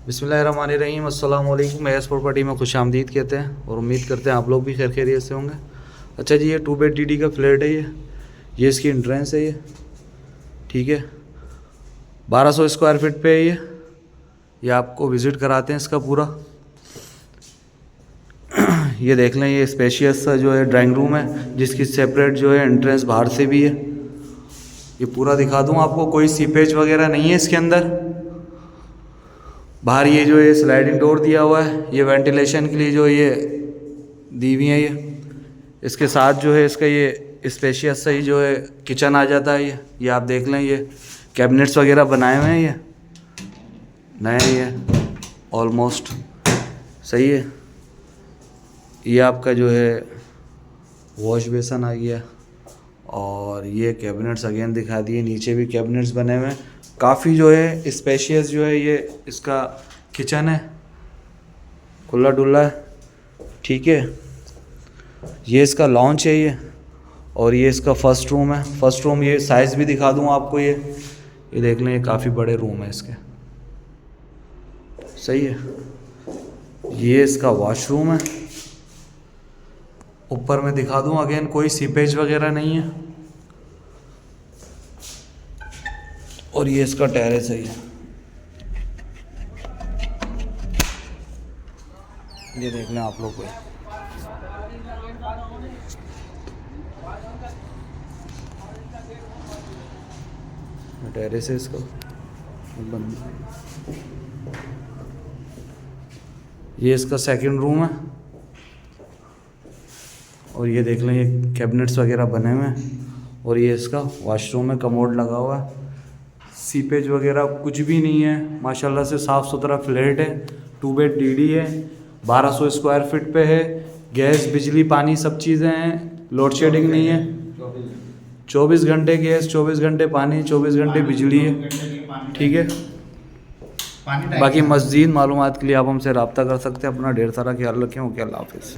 बिस्मिल्लाहिर्रहमानिर्रहीम। अस्सलाम वालेकुम। एस प्रॉपर्टी में खुश आमदीद कहते हैं और उम्मीद करते हैं आप लोग भी खैर खैरियत से होंगे। अच्छा जी, ये 2 बेड DD का फ्लैट है। ये इसकी एंट्रेंस है। ये ठीक है, 1200 स्क्वायर फीट पे है। ये आपको विज़िट कराते हैं इसका पूरा। ये देख लें, ये स्पेशियस सा जो है ड्राइंग रूम है, जिसकी सेपरेट जो है एंट्रेंस बाहर से भी है। ये पूरा दिखा दूँ आपको, कोई सीपेज वगैरह नहीं है इसके अंदर। बाहर ये जो है स्लाइडिंग डोर दिया हुआ है, ये वेंटिलेशन के लिए जो ये दी हुई है। इसके साथ जो है इसका ये स्पेशियस सा ही जो है किचन आ जाता है। ये आप देख लें, ये कैबिनेट्स वगैरह बनाए हुए हैं, ये नए ये ऑलमोस्ट सही है। ये आपका जो है वॉश बेसन आ गया और ये कैबिनेट्स अगेन दिखा दिए। नीचे भी कैबिनेट्स बने हुए हैं, काफ़ी जो है स्पेशियस जो है ये इसका किचन है, खुला डुल्ला है। ठीक है, ये इसका लॉन्च है ये, और ये इसका फर्स्ट रूम है। फर्स्ट रूम ये साइज़ भी दिखा दूँ आपको। ये देख लें, ये काफ़ी बड़े रूम है इसके, सही है। ये इसका वॉशरूम है। ऊपर में दिखा दूँ अगेन, कोई सीपेज वगैरह नहीं है। और ये इसका टेरेस है। ये देख लें आप लोग को, टेरेस है इसका। ये इसका सेकंड रूम है। और ये देख लें, ये कैबिनेट्स वगैरह बने हुए हैं। और ये इसका वॉशरूम है, कमोड लगा हुआ है। सीपेज वगैरह कुछ भी नहीं है, माशाल्लाह से साफ़ सुथरा फ्लैट है। 2 बेड DD है, 1200 स्क्वायर फीट पे है। गैस बिजली पानी सब चीज़ें हैं, लोड शेडिंग नहीं है। 24 घंटे गैस, 24 घंटे पानी, 24 घंटे बिजली है। ठीक है, बाकी मज़ीद मालूमात के लिए आप हमसे रब्ता कर सकते हैं। अपना ढेर सारा ख्याल रखें। ओके, अल्लाह हाफिज़।